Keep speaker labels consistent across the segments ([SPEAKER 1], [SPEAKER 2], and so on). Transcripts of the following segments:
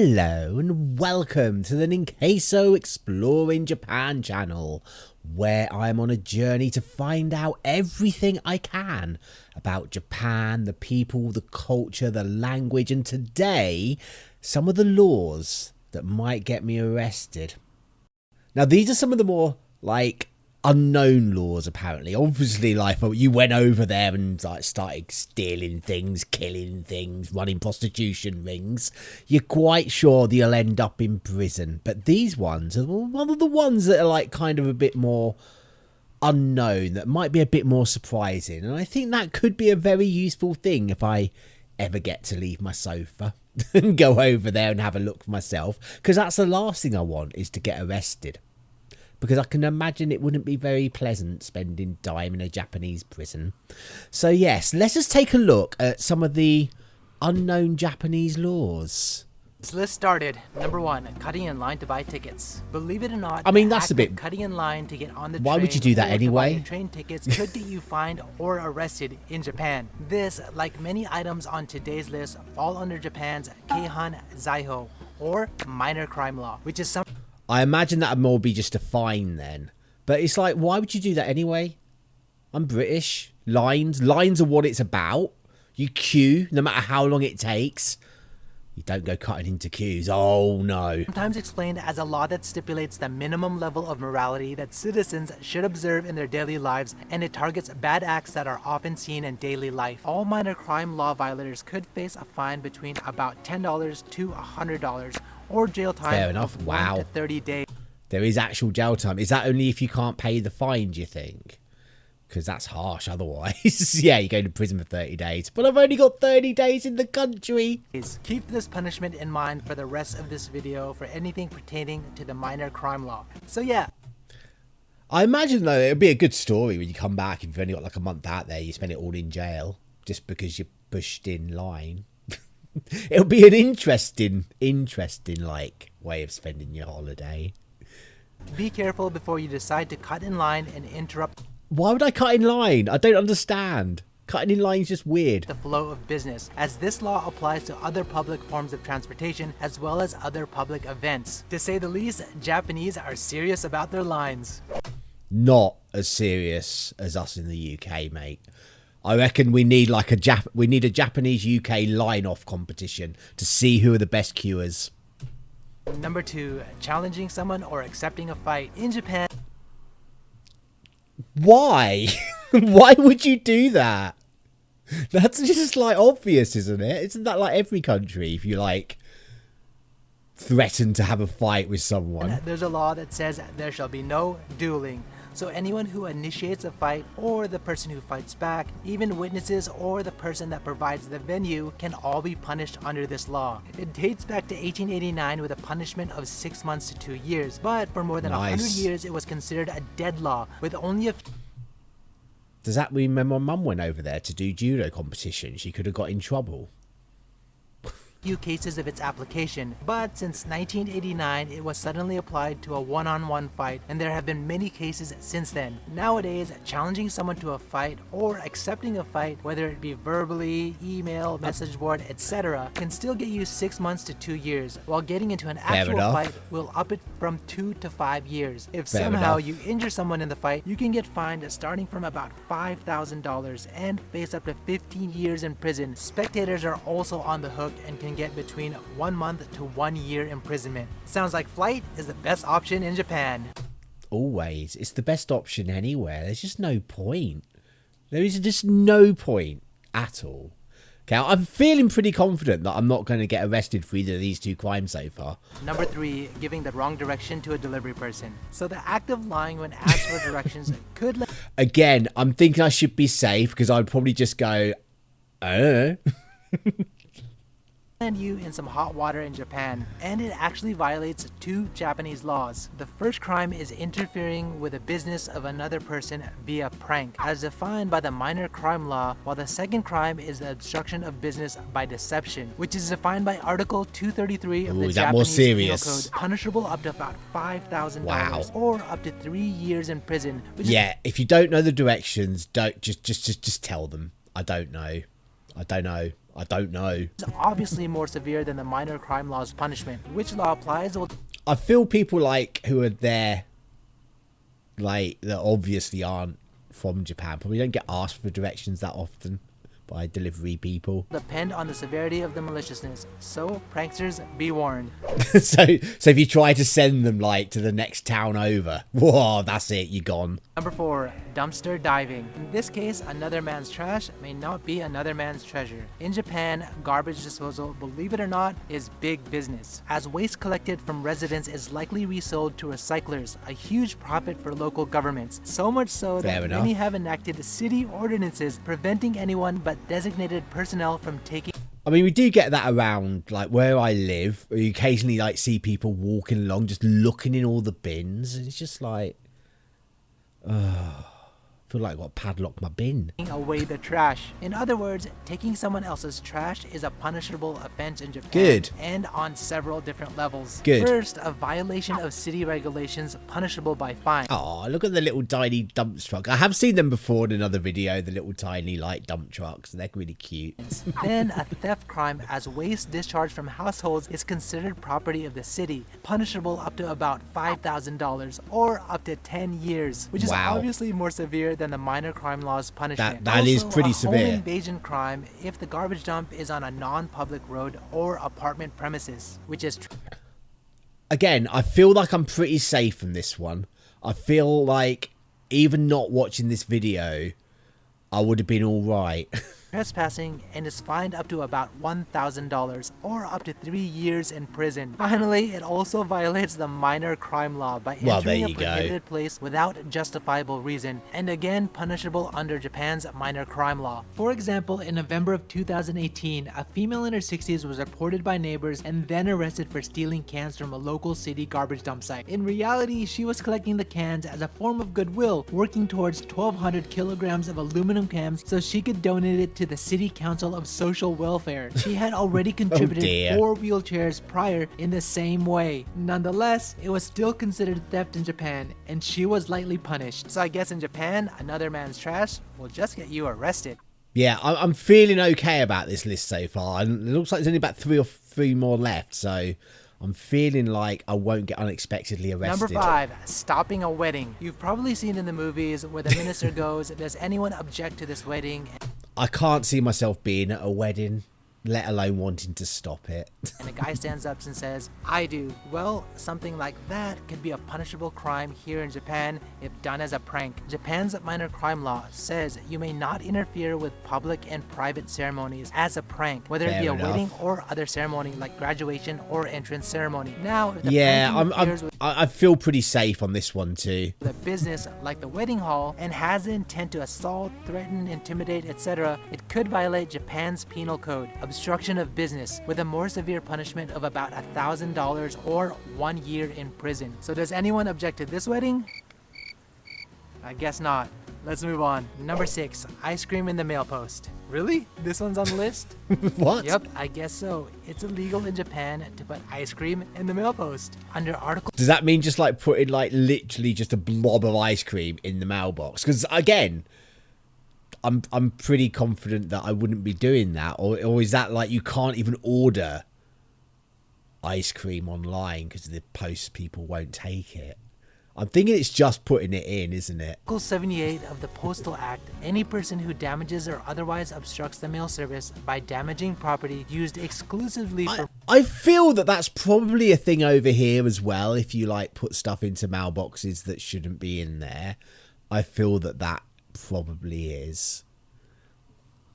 [SPEAKER 1] Hello and welcome to the Ninqueso Exploring Japan channel, where I'm on a journey to find out everything I can about Japan, the people, the culture, the language, and today, some of the laws that might get me arrested. Now, these are some of the more, unknown laws, apparently. Obviously, you went over there and started stealing things, killing things, running prostitution rings. You're quite sure that you'll end up in prison. But these ones are one of the ones that are kind of a bit more unknown, that might be a bit more surprising. And I think that could be a very useful thing if I ever get to leave my sofa and go over there and have a look for myself. Because that's the last thing I want, is to get arrested. Because I can imagine it wouldn't be very pleasant spending time in a Japanese prison. So yes, let's just take a look at some of the unknown Japanese laws.
[SPEAKER 2] This list started. Number 1, cutting in line to buy tickets. Believe it or not,
[SPEAKER 1] I mean, that's a bit...
[SPEAKER 2] cutting in line to get on the
[SPEAKER 1] Why
[SPEAKER 2] train
[SPEAKER 1] would you do that
[SPEAKER 2] or
[SPEAKER 1] anyway?
[SPEAKER 2] To buy train tickets could get you fined or arrested in Japan. This, like many items on today's list, fall under Japan's Keihan Zaiho, or minor crime law, which is some...
[SPEAKER 1] I imagine that would more be just a fine then. But it's like, why would you do that anyway? I'm British. Lines are what it's about. You queue, no matter how long it takes. You don't go cutting into queues. Oh, no.
[SPEAKER 2] Sometimes explained as a law that stipulates the minimum level of morality that citizens should observe in their daily lives, and it targets bad acts that are often seen in daily life. All minor crime law violators could face a fine between about $10 to $100, or jail time.
[SPEAKER 1] Fair enough.
[SPEAKER 2] Of
[SPEAKER 1] Wow.
[SPEAKER 2] 1 to 30 days.
[SPEAKER 1] There is actual jail time. Is that only if you can't pay the fine, do you think? Because that's harsh otherwise. Yeah, you go to prison for 30 days. But I've only got 30 days in the country.
[SPEAKER 2] Keep this punishment in mind for the rest of this video for anything pertaining to the minor crime law. So yeah.
[SPEAKER 1] I imagine, though, it would be a good story when you come back. If you've only got a month out there, you spend it all in jail just because you pushed in line. It'll be an interesting, way of spending your holiday.
[SPEAKER 2] Be careful before you decide to cut in line and interrupt.
[SPEAKER 1] Why would I cut in line? I don't understand. Cutting in line is just weird.
[SPEAKER 2] The flow of business, as this law applies to other public forms of transportation as well as other public events. To say the least, Japanese are serious about their lines.
[SPEAKER 1] Not as serious as us in the UK, mate. I reckon we need a Japanese UK line-off competition to see who are the best queuers.
[SPEAKER 2] Number 2, challenging someone or accepting a fight. In Japan...
[SPEAKER 1] Why? Why would you do that? That's just obvious, isn't it? Isn't that every country? If you threaten to have a fight with someone.
[SPEAKER 2] There's a law that says there shall be no dueling. So anyone who initiates a fight, or the person who fights back, even witnesses or the person that provides the venue, can all be punished under this law. It dates back to 1889 with a punishment of 6 months to 2 years, but for more than 100 years it was considered a dead law, with only a...
[SPEAKER 1] Does that mean when my mum went over there to do judo competition, she could have got in trouble?
[SPEAKER 2] Few cases of its application, but since 1989 it was suddenly applied to a one-on-one fight, and there have been many cases since then. Nowadays, challenging someone to a fight or accepting a fight, whether it be verbally, email, message board, etc., can still get you 6 months to 2 years, while getting into an actual fight will up it from 2 to 5 years. If somehow you injure someone in the fight, you can get fined starting from about $5,000 and face up to 15 years in prison. Spectators are also on the hook and can get between 1 month to 1 year imprisonment. Sounds like flight is the best option in Japan.
[SPEAKER 1] Always. It's the best option anywhere. There's just no point. There is just no point at all. Okay, I'm feeling pretty confident that I'm not going to get arrested for either of these two crimes so far.
[SPEAKER 2] Number 3, giving the wrong direction to a delivery person. So the act of lying when asked for directions could...
[SPEAKER 1] Again, I'm thinking I should be safe because I'd probably just go, I don't know.
[SPEAKER 2] Land you in some hot water in Japan, and it actually violates 2 Japanese laws. The first crime is interfering with the business of another person via prank, as defined by the minor crime law, while the second crime is the obstruction of business by deception, which is defined by Article 233 of the Japanese Penal Code, punishable up to about $5,000 or up to 3 years in prison.
[SPEAKER 1] If you don't know the directions, don't just tell them. I don't know. I don't know.
[SPEAKER 2] It's obviously more severe than the minor crime law's punishment. Which law applies? Well,
[SPEAKER 1] I feel people like who are there, like, that obviously aren't from Japan, probably don't get asked for directions that often by delivery people.
[SPEAKER 2] depend on the severity of the maliciousness. So, pranksters, be warned.
[SPEAKER 1] so if you try to send them, like, to the next town over, whoa, that's it, you're gone.
[SPEAKER 2] Number 4, dumpster diving. In this case, another man's trash may not be another man's treasure. In Japan, garbage disposal, believe it or not, is big business, as waste collected from residents is likely resold to recyclers, a huge profit for local governments. So much so
[SPEAKER 1] Fair
[SPEAKER 2] that
[SPEAKER 1] enough.
[SPEAKER 2] many have enacted city ordinances preventing anyone but designated personnel from taking.
[SPEAKER 1] I mean, we do get that around, like, where I live. You occasionally, like, see people walking along, just looking in all the bins, and it's just like, I feel like I've got to padlock my bin.
[SPEAKER 2] Away the trash. In other words, taking someone else's trash is a punishable offense in Japan.
[SPEAKER 1] Good.
[SPEAKER 2] And on several different levels.
[SPEAKER 1] Good.
[SPEAKER 2] First, a violation of city regulations punishable by fine.
[SPEAKER 1] Oh, look at the little tiny dump truck. I have seen them before in another video, the little tiny, like, dump trucks. They're really cute.
[SPEAKER 2] Then a theft crime, as waste discharged from households is considered property of the city, punishable up to about $5,000 or up to 10 years, which is
[SPEAKER 1] Wow.
[SPEAKER 2] obviously more severe than the minor crime law's punishment.
[SPEAKER 1] That is
[SPEAKER 2] Also,
[SPEAKER 1] pretty
[SPEAKER 2] a
[SPEAKER 1] severe.
[SPEAKER 2] home invasion crime if the garbage dump is on a non-public road or apartment premises, which is
[SPEAKER 1] Again, I feel like I'm pretty safe from this one. I feel like even not watching this video, I would have been all right.
[SPEAKER 2] trespassing and is fined up to about $1,000 or up to 3 years in prison. Finally, it also violates the minor crime law by
[SPEAKER 1] Well,
[SPEAKER 2] entering
[SPEAKER 1] there
[SPEAKER 2] a
[SPEAKER 1] you go.
[SPEAKER 2] prohibited place without justifiable reason, and again punishable under Japan's minor crime law. For example, in November of 2018, a female in her 60s was reported by neighbors and then arrested for stealing cans from a local city garbage dump site. In reality, she was collecting the cans as a form of goodwill, working towards 1,200 kilograms of aluminum cans so she could donate it to the City Council of Social Welfare. She had already contributed
[SPEAKER 1] dear.
[SPEAKER 2] 4 wheelchairs prior in the same way. Nonetheless, it was still considered theft in Japan, and she was lightly punished. So I guess in Japan, another man's trash will just get you arrested.
[SPEAKER 1] Yeah, I'm feeling okay about this list so far. And it looks like there's only about three more left, so I'm feeling like I won't get unexpectedly arrested.
[SPEAKER 2] Number 5, stopping a wedding. You've probably seen in the movies where the minister goes, does anyone object to this wedding?
[SPEAKER 1] I can't see myself being at a wedding, let alone wanting to stop it.
[SPEAKER 2] And a guy stands up and says, I do. Well, something like that could be a punishable crime here in Japan if done as a prank. Japan's minor crime law says you may not interfere with public and private ceremonies as a prank, whether it be
[SPEAKER 1] Fair
[SPEAKER 2] a wedding
[SPEAKER 1] enough.
[SPEAKER 2] or other ceremony like graduation or entrance ceremony. Now, if the
[SPEAKER 1] Yeah,
[SPEAKER 2] pranking interferes with
[SPEAKER 1] I feel pretty safe on this one too.
[SPEAKER 2] the business like the wedding hall and has the intent to assault, threaten, intimidate, etc., it could violate Japan's penal code, obstruction of business, with a more severe punishment of about $1,000 or 1 year in prison. So does anyone object to this wedding? I guess not. Let's move on. Number 6, ice cream in the mail post. Really? This one's on the list?
[SPEAKER 1] What?
[SPEAKER 2] Yep, I guess so. It's illegal in Japan to put ice cream in the mail post. Under Article
[SPEAKER 1] Does that mean just like putting like literally just a blob of ice cream in the mailbox? Because again, I'm pretty confident that I wouldn't be doing that. Or is that like you can't even order ice cream online because the post people won't take it? I'm thinking it's just putting it in, isn't it?
[SPEAKER 2] Article 78 of the Postal Act, any person who damages or otherwise obstructs the mail service by damaging property used exclusively for
[SPEAKER 1] I feel that that's probably a thing over here as well. If you like put stuff into mailboxes that shouldn't be in there, I feel that that probably is.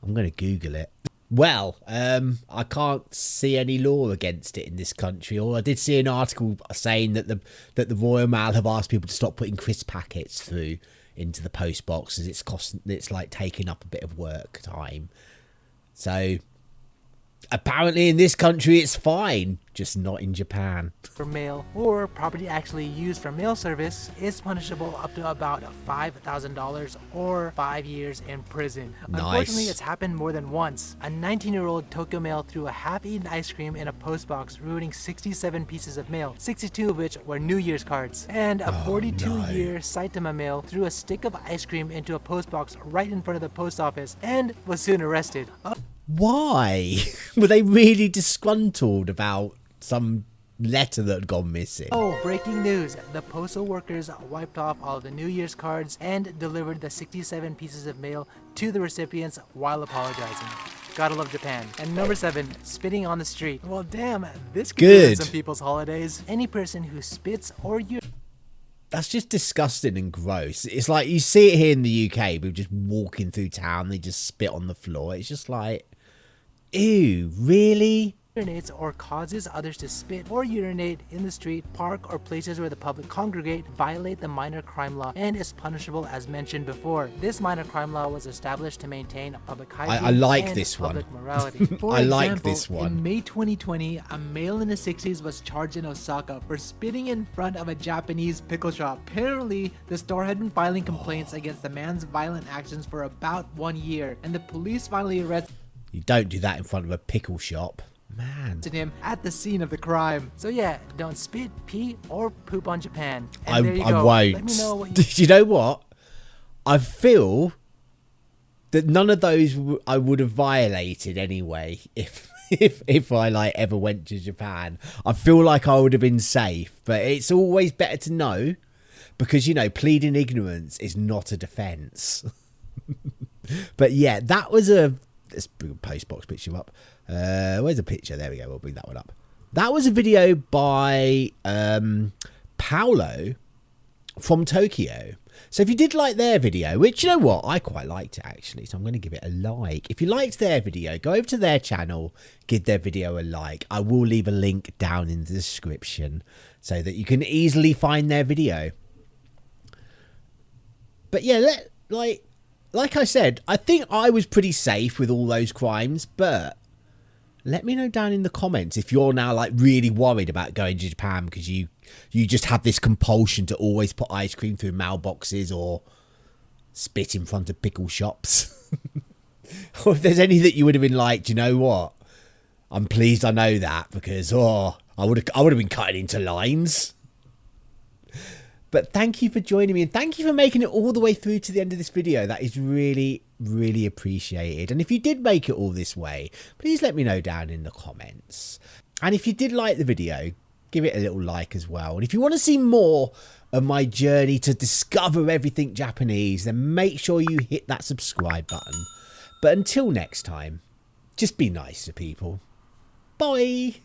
[SPEAKER 1] I'm going to Google it. Well, I can't see any law against it in this country. Or I did see an article saying that the Royal Mail have asked people to stop putting crisp packets through into the post boxes. It's like taking up a bit of work time. So apparently in this country it's fine, just not in Japan.
[SPEAKER 2] mail or property actually used for mail service is punishable up to about $5,000 or 5 years in prison.
[SPEAKER 1] Nice.
[SPEAKER 2] Unfortunately, it's happened more than once. A 19-year-old Tokyo male threw a half-eaten ice cream in a postbox, ruining 67 pieces of mail, 62 of which were New Year's cards. And a 42-year Saitama male threw a stick of ice cream into a postbox right in front of the post office and was soon arrested.
[SPEAKER 1] Why? Were they really disgruntled about some letter that had gone missing?
[SPEAKER 2] Oh, breaking news. The postal workers wiped off all the New Year's cards and delivered the 67 pieces of mail to the recipients while apologizing. Gotta love Japan. And number 7, spitting on the street. Well, damn, this could ruin some people's holidays. Any person who spits or
[SPEAKER 1] That's just disgusting and gross. It's like you see it here in the UK. We're just walking through town. They just spit on the floor. It's just like, ew, really?
[SPEAKER 2] urinates or causes others to spit or urinate in the street, park, or places where the public congregate violate the minor crime law and is punishable as mentioned before. This minor crime law was established to maintain public hygiene
[SPEAKER 1] I like
[SPEAKER 2] and
[SPEAKER 1] this
[SPEAKER 2] public
[SPEAKER 1] one.
[SPEAKER 2] morality. For
[SPEAKER 1] I
[SPEAKER 2] example,
[SPEAKER 1] like this one.
[SPEAKER 2] in May 2020, a male in his 60s was charged in Osaka for spitting in front of a Japanese pickle shop. Apparently, the store had been filing complaints against the man's violent actions for about 1 year, and the police finally arrested
[SPEAKER 1] You don't do that in front of a pickle shop. Man.
[SPEAKER 2] him at the scene of the crime. So yeah, don't spit, pee, or poop on Japan. And
[SPEAKER 1] I
[SPEAKER 2] there you
[SPEAKER 1] won't.
[SPEAKER 2] go. Let me know what
[SPEAKER 1] You know what? I feel that none of those I would have violated anyway if I like ever went to Japan. I feel like I would have been safe, but it's always better to know because, you know, pleading ignorance is not a defense. But yeah, that was a... Let's bring a postbox picture up. Where's the picture? There we go. We'll bring that one up. That was a video by Paolo from Tokyo. So if you did like their video, which, you know what, I quite liked it actually, so I'm going to give it a like. If you liked their video, go over to their channel, give their video a like. I will leave a link down in the description so that you can easily find their video. But yeah, like I said, I think I was pretty safe with all those crimes, but let me know down in the comments if you're now like really worried about going to Japan because you just have this compulsion to always put ice cream through mailboxes or spit in front of pickle shops. Or if there's any that you would have been like, do you know what? I'm pleased I know that because I would have been cutting into lines. But thank you for joining me and thank you for making it all the way through to the end of this video. That is really, really appreciated. And if you did make it all this way, please let me know down in the comments. And if you did like the video, give it a little like as well. And if you want to see more of my journey to discover everything Japanese, then make sure you hit that subscribe button. But until next time, just be nice to people. Bye.